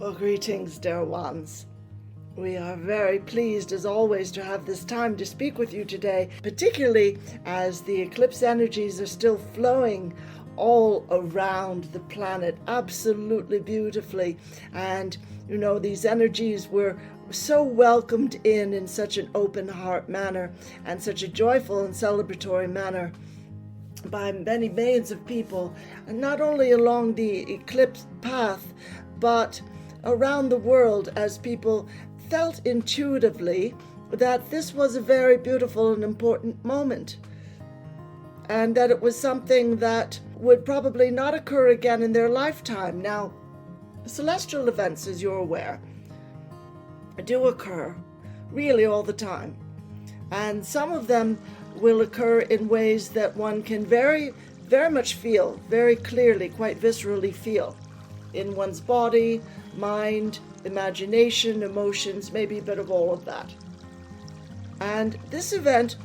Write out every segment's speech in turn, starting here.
Well, greetings, dear ones. We are very pleased, as always, to have this time to speak with you today, particularly as the eclipse energies are still flowing all around the planet absolutely beautifully. And, these energies were so welcomed in such an open heart manner and such a joyful and celebratory manner by many millions of people, and not only along the eclipse path, but around the world, as people felt intuitively that this was a very beautiful and important moment, and that it was something that would probably not occur again in their lifetime. Now, celestial events, as you're aware, do occur really all the time, and some of them will occur in ways that one can very, very much feel, very clearly, quite viscerally feel in one's body, mind, imagination, emotions, maybe a bit of all of that. And this event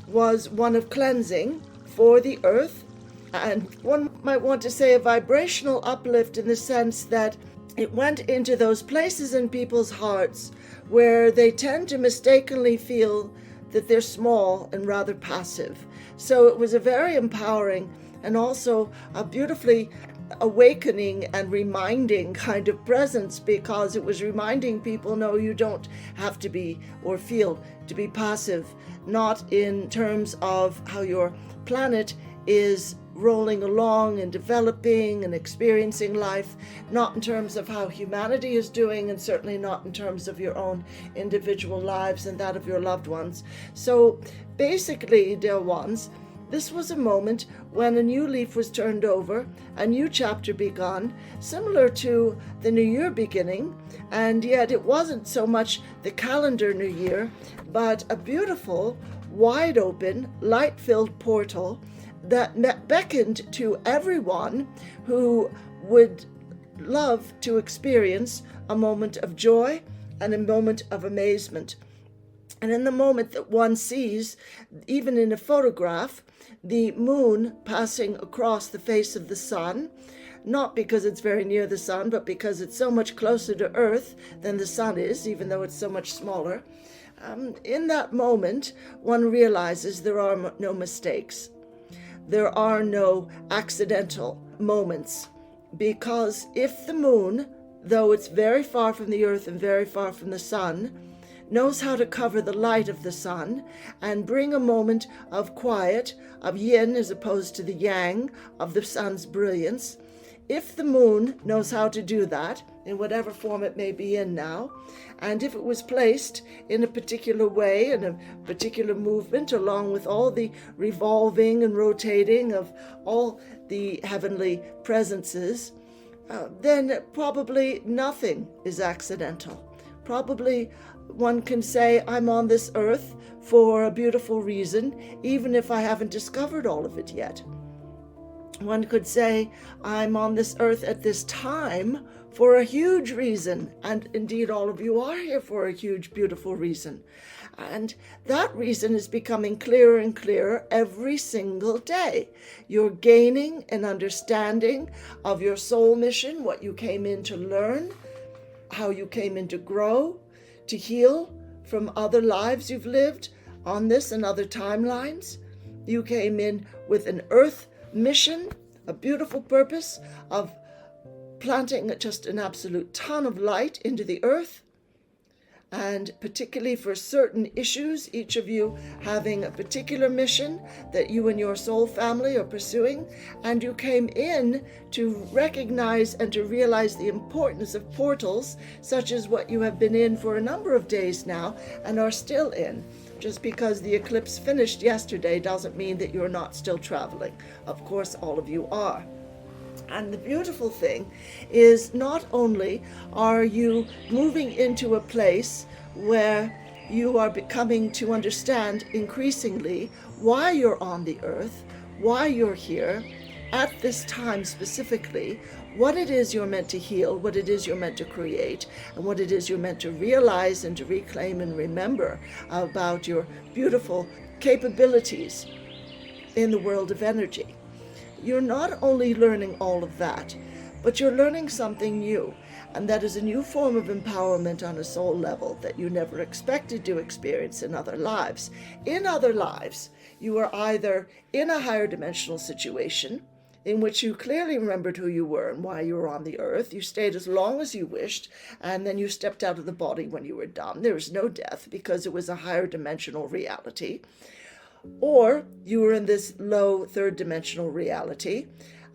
was one of cleansing for the earth, and one might want to say a vibrational uplift, in the sense that it went into those places in people's hearts where they tend to mistakenly feel that they're small and rather passive. So it was a very empowering and also a beautifully awakening and reminding kind of presence, because it was reminding people, no, you don't have to be or feel to be passive, not in terms of how your planet is rolling along and developing and experiencing life, not in terms of how humanity is doing, and certainly not in terms of your own individual lives and that of your loved ones. So basically, dear ones, this was a moment when a new leaf was turned over, a new chapter begun, similar to the New Year beginning, and yet it wasn't so much the calendar New Year, but a beautiful, wide open, light-filled portal that beckoned to everyone who would love to experience a moment of joy and a moment of amazement. And in the moment that one sees, even in a photograph, the moon passing across the face of the sun, not because it's very near the sun, but because it's so much closer to Earth than the sun is, even though it's so much smaller, in that moment, one realizes there are no mistakes. There are no accidental moments, because if the moon, though it's very far from the Earth and very far from the sun, knows how to cover the light of the sun and bring a moment of quiet, of yin as opposed to the yang, of the sun's brilliance. If the moon knows how to do that, in whatever form it may be in now, and if it was placed in a particular way, in a particular movement, along with all the revolving and rotating of all the heavenly presences, then probably nothing is accidental. Probably one can say, I'm on this earth for a beautiful reason, even if I haven't discovered all of it yet. One could say, I'm on this earth at this time for a huge reason, and indeed all of you are here for a huge, beautiful reason. And that reason is becoming clearer and clearer every single day. You're gaining an understanding of your soul mission, what you came in to learn, how you came in to grow, to heal from other lives you've lived on this and other timelines. You came in with an earth mission, a beautiful purpose of planting just an absolute ton of light into the earth, and particularly for certain issues, each of you having a particular mission that you and your soul family are pursuing, and you came in to recognize and to realize the importance of portals, such as what you have been in for a number of days now and are still in. Just because the eclipse finished yesterday doesn't mean that you're not still traveling. Of course, all of you are. And the beautiful thing is, not only are you moving into a place where you are becoming to understand increasingly why you're on the earth, why you're here, at this time specifically, what it is you're meant to heal, what it is you're meant to create, and what it is you're meant to realize and to reclaim and remember about your beautiful capabilities in the world of energy. You're not only learning all of that, but you're learning something new, and that is a new form of empowerment on a soul level that you never expected to experience in other lives. In other lives, you were either in a higher dimensional situation in which you clearly remembered who you were and why you were on the earth. You stayed as long as you wished, and then you stepped out of the body when you were done. There was no death because it was a higher dimensional reality. Or you were in this low third dimensional reality,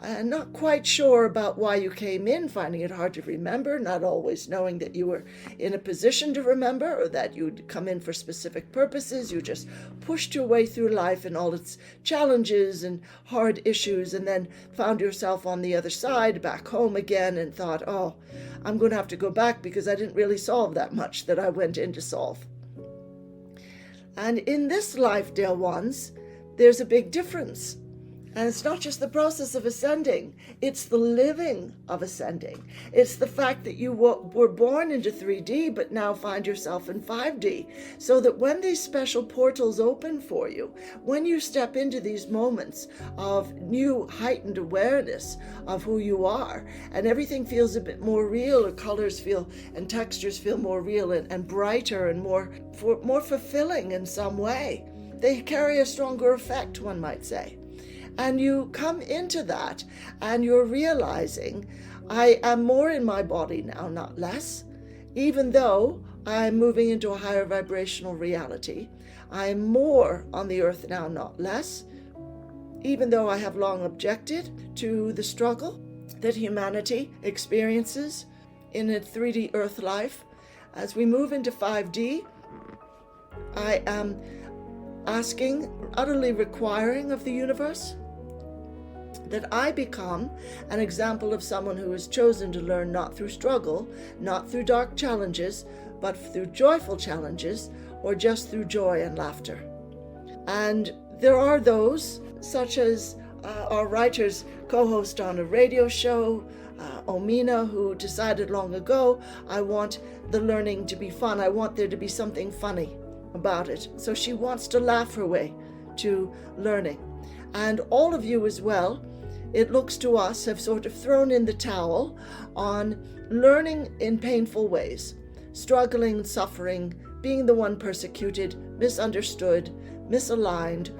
and not quite sure about why you came in, finding it hard to remember, not always knowing that you were in a position to remember or that you'd come in for specific purposes. You just pushed your way through life and all its challenges and hard issues, and then found yourself on the other side, back home again, and thought, oh, I'm going to have to go back because I didn't really solve that much that I went in to solve. And in this life, dear ones, there's a big difference. And it's not just the process of ascending, it's the living of ascending. It's the fact that you were born into 3D, but now find yourself in 5D. So that when these special portals open for you, when you step into these moments of new heightened awareness of who you are, and everything feels a bit more real, or colors feel and textures feel more real and brighter and more fulfilling in some way, they carry a stronger effect, one might say. And you come into that and you're realizing, I am more in my body now, not less. Even though I'm moving into a higher vibrational reality, I am more on the earth now, not less. Even though I have long objected to the struggle that humanity experiences in a 3D earth life, as we move into 5D, I am asking, utterly requiring of the universe, that I become an example of someone who has chosen to learn not through struggle, not through dark challenges, but through joyful challenges, or just through joy and laughter. And there are those, such as our writer's co-host on a radio show, Omina, who decided long ago, I want the learning to be fun. I want there to be something funny about it. So she wants to laugh her way to learning. And all of you as well, it looks to us, have sort of thrown in the towel on learning in painful ways, struggling, suffering, being the one persecuted, misunderstood, misaligned,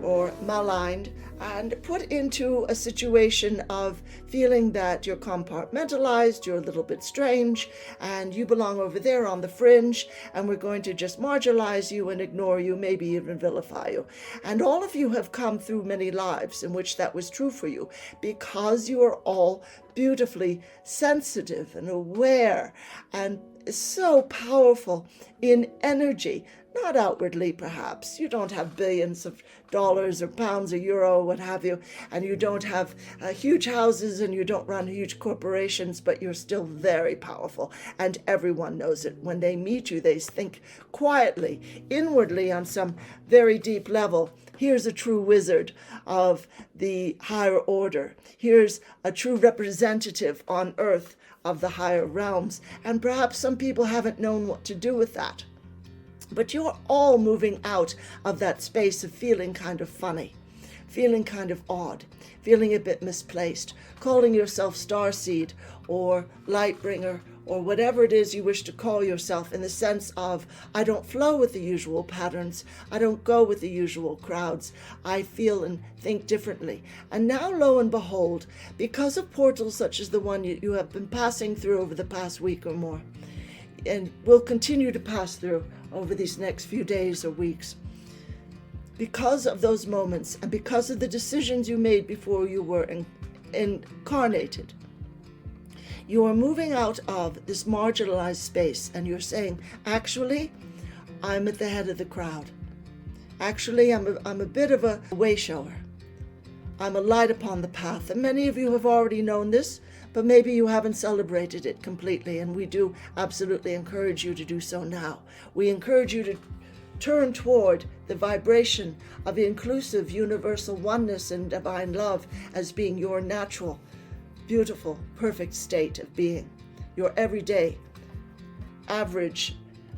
or maligned, and put into a situation of feeling that you're compartmentalized, you're a little bit strange, and you belong over there on the fringe, and we're going to just marginalize you and ignore you, maybe even vilify you. And all of you have come through many lives in which that was true for you, because you are all beautifully sensitive and aware and so powerful in energy. Not outwardly, perhaps. You don't have billions of dollars or pounds or euro, what have you, and you don't have huge houses and you don't run huge corporations, but you're still very powerful, and everyone knows it. When they meet you, they think quietly, inwardly, on some very deep level, here's a true wizard of the higher order. Here's a true representative on earth of the higher realms. And perhaps some people haven't known what to do with that. But you're all moving out of that space of feeling kind of funny, feeling kind of odd, feeling a bit misplaced, calling yourself Starseed or Lightbringer or whatever it is you wish to call yourself, in the sense of, I don't flow with the usual patterns, I don't go with the usual crowds, I feel and think differently. And now, lo and behold, because of portals such as the one you have been passing through over the past week or more, and will continue to pass through over these next few days or weeks, because of those moments and because of the decisions you made before you were incarnated, you are moving out of this marginalized space, and you're saying, actually, I'm at the head of the crowd. Actually, I'm a bit of a way shower. I'm a light upon the path. And many of you have already known this, but maybe you haven't celebrated it completely, and we do absolutely encourage you to do so now. We encourage you to turn toward the vibration of inclusive, universal oneness and divine love as being your natural, beautiful, perfect state of being, your everyday, average,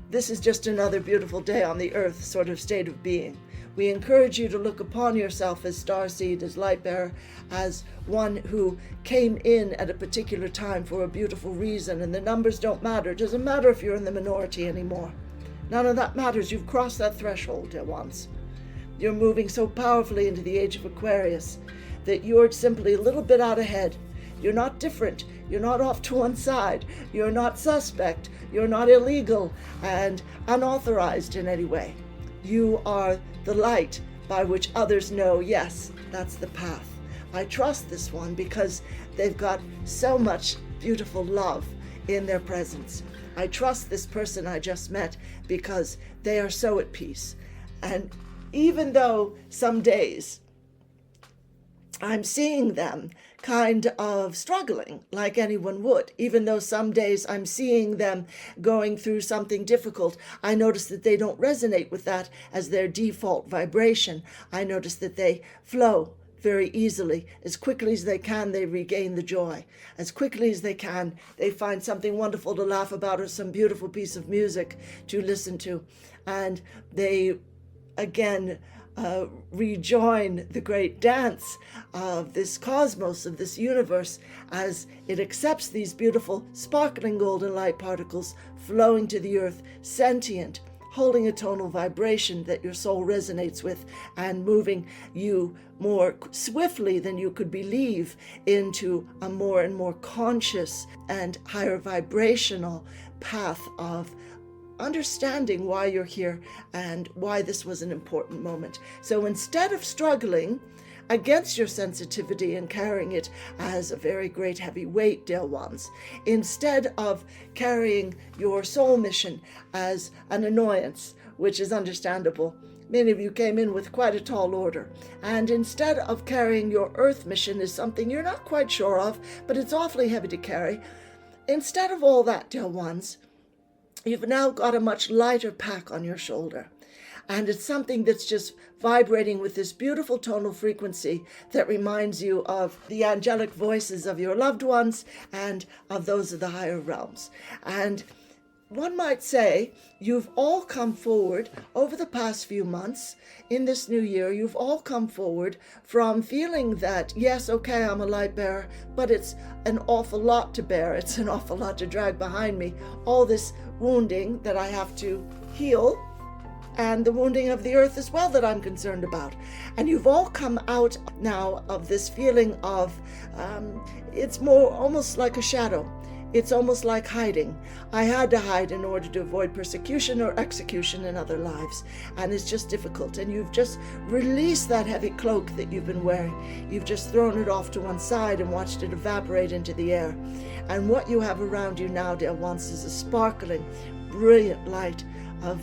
this is just another beautiful day on the earth sort of state of being, We encourage you to look upon yourself as Starseed, as Lightbearer, as one who came in at a particular time for a beautiful reason, and the numbers don't matter. It doesn't matter if you're in the minority anymore. None of that matters. You've crossed that threshold, dear ones. You're moving so powerfully into the age of Aquarius that you're simply a little bit out ahead. You're not different. You're not off to one side. You're not suspect. You're not illegal and unauthorized in any way. You are the light by which others know, yes, that's the path. I trust this one because they've got so much beautiful love in their presence. I trust this person I just met because they are so at peace. And even though some days I'm seeing them kind of struggling like anyone would, even though some days I'm seeing them going through something difficult, I notice that they don't resonate with that as their default vibration. I notice that they flow very easily. As quickly as they can, they regain the joy. As quickly as they can, they find something wonderful to laugh about or some beautiful piece of music to listen to. And they, again, rejoin the great dance of this cosmos, of this universe, as it accepts these beautiful sparkling golden light particles flowing to the earth, sentient, holding a tonal vibration that your soul resonates with, and moving you more swiftly than you could believe into a more and more conscious and higher vibrational path of understanding why you're here and why this was an important moment. So instead of struggling against your sensitivity and carrying it as a very great heavy weight, dear ones, instead of carrying your soul mission as an annoyance, which is understandable, many of you came in with quite a tall order, and instead of carrying your earth mission as something you're not quite sure of, but it's awfully heavy to carry, instead of all that, dear ones, you've now got a much lighter pack on your shoulder. And it's something that's just vibrating with this beautiful tonal frequency that reminds you of the angelic voices of your loved ones and of those of the higher realms. And one might say you've all come forward over the past few months in this new year. You've all come forward from feeling that, yes, okay, I'm a light bearer, but it's an awful lot to bear. It's an awful lot to drag behind me. All this wounding that I have to heal, and the wounding of the earth as well that I'm concerned about. And you've all come out now of this feeling of, it's more almost like a shadow. It's almost like hiding. I had to hide in order to avoid persecution or execution in other lives. And it's just difficult. And you've just released that heavy cloak that you've been wearing. You've just thrown it off to one side and watched it evaporate into the air. And what you have around you now, dear ones, is a sparkling, brilliant light of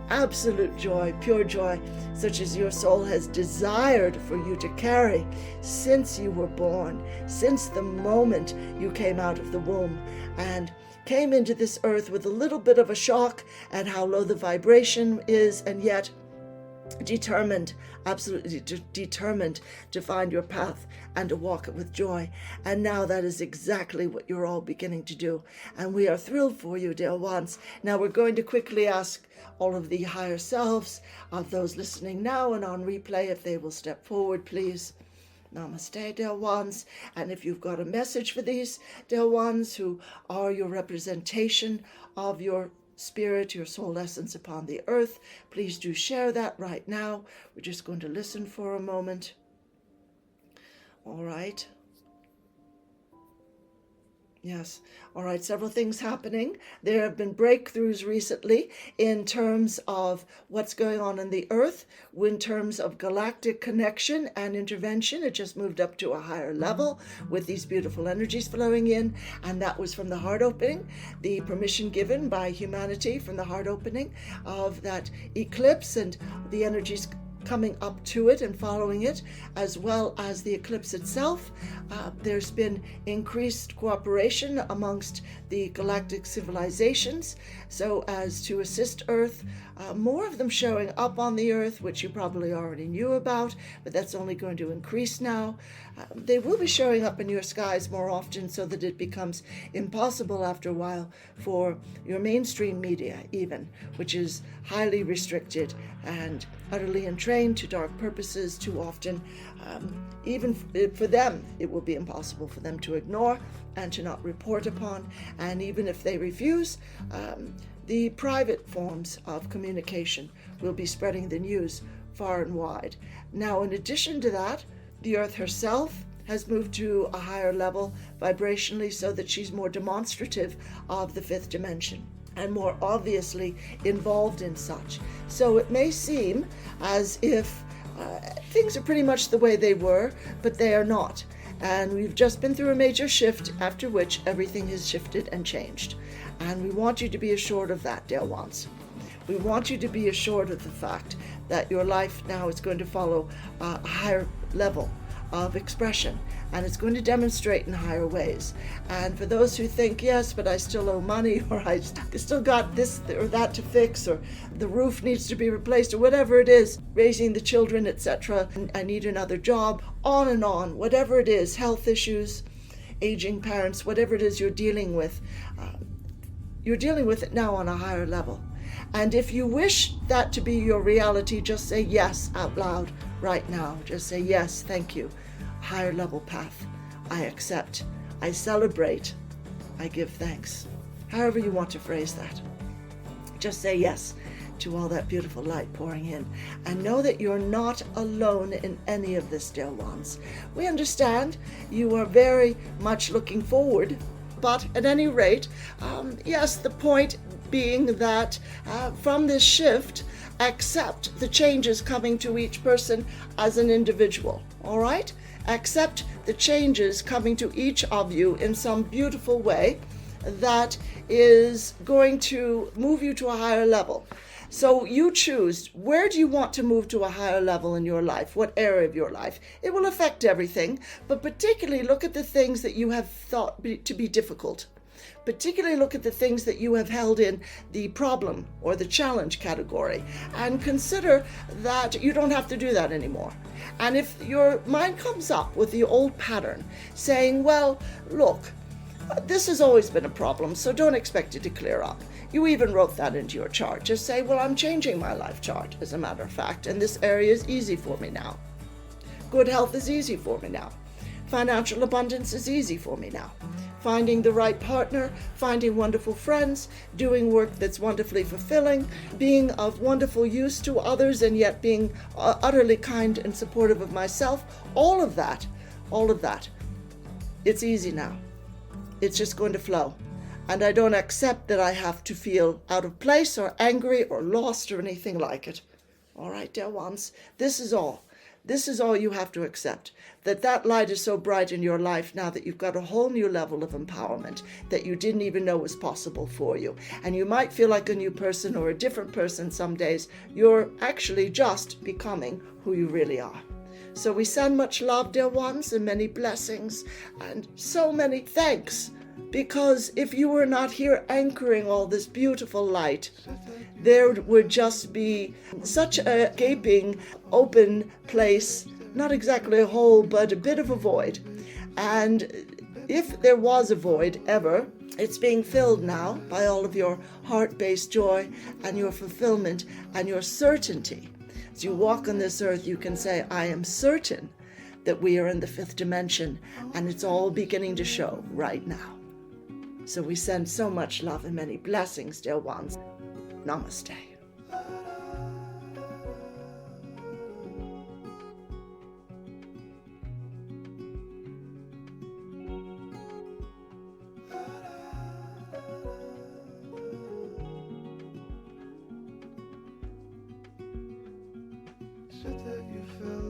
absolute joy, pure joy, such as your soul has desired for you to carry since you were born, since the moment you came out of the womb and came into this earth with a little bit of a shock at how low the vibration is, and yet determined, absolutely determined to find your path and to walk it with joy. And now that is exactly what you're all beginning to do. And we are thrilled for you, dear ones. Now we're going to quickly ask all of the higher selves of those listening now and on replay if they will step forward, please. Namaste, dear ones. And if you've got a message for these dear ones who are your representation of your spirit, your soul essence upon the earth, please do share that right now. We're just going to listen for a moment. All right. Yes. All right. Several things happening. There have been breakthroughs recently in terms of what's going on in the earth, in terms of galactic connection and intervention. It just moved up to a higher level with these beautiful energies flowing in. And that was from the heart opening, the permission given by humanity from the heart opening of that eclipse and the energies coming up to it and following it, as well as the eclipse itself. There's been increased cooperation amongst the galactic civilizations so as to assist Earth. More of them showing up on the Earth, which you probably already knew about, but that's only going to increase now. They will be showing up in your skies more often so that it becomes impossible after a while for your mainstream media even, which is highly restricted and utterly entrained drained to dark purposes too often. Even for them, it will be impossible for them to ignore and to not report upon. And even if they refuse, the private forms of communication will be spreading the news far and wide. Now, in addition to that, the Earth herself has moved to a higher level vibrationally so that she's more demonstrative of the fifth dimension and more obviously involved in such. So it may seem as if things are pretty much the way they were, but they are not. And we've just been through a major shift, after which everything has shifted and changed. And we want you to be assured of that, dear ones. We want you to be assured of the fact that your life now is going to follow a higher level of expression, and it's going to demonstrate in higher ways. And for those who think, yes, but I still owe money, or I still got this or that to fix, or the roof needs to be replaced, or whatever it is, raising the children, etc., I need another job, on and on, whatever it is, health issues, aging parents, whatever it is you're dealing with it now on a higher level. And if you wish that to be your reality, just say yes out loud right now. Just say yes, thank you. Higher level path. I accept. I celebrate. I give thanks. However you want to phrase that. Just say yes to all that beautiful light pouring in. And know that you're not alone in any of this, dear ones. We understand you are very much looking forward. But at any rate, yes, the point being that from this shift, accept the changes coming to each person as an individual, all right? Accept the changes coming to each of you in some beautiful way that is going to move you to a higher level. So you choose, where do you want to move to a higher level in your life? What area of your life? It will affect everything, but particularly look at the things that you have thought to be difficult. Particularly look at the things that you have held in the problem or the challenge category, and consider that you don't have to do that anymore. And if your mind comes up with the old pattern saying, well, look, this has always been a problem, so don't expect it to clear up. You even wrote that into your chart. Just say, well, I'm changing my life chart, as a matter of fact, and this area is easy for me now. Good health is easy for me now. Financial abundance is easy for me now. Finding the right partner, finding wonderful friends, doing work that's wonderfully fulfilling, being of wonderful use to others, and yet being utterly kind and supportive of myself, all of that, it's easy now. It's just going to flow. And I don't accept that I have to feel out of place or angry or lost or anything like it. All right, dear ones, this is all. This is all you have to accept, that light is so bright in your life now that you've got a whole new level of empowerment that you didn't even know was possible for you. And you might feel like a new person or a different person some days. You're actually just becoming who you really are. So we send much love, dear ones, and many blessings and so many thanks. Because if you were not here anchoring all this beautiful light, there would just be such a gaping, open place, not exactly a hole, but a bit of a void. And if there was a void ever, it's being filled now by all of your heart-based joy and your fulfillment and your certainty. As you walk on this earth, you can say, I am certain that we are in the fifth dimension, and it's all beginning to show right now. So we send so much love and many blessings, dear ones. Namaste. Said that you felt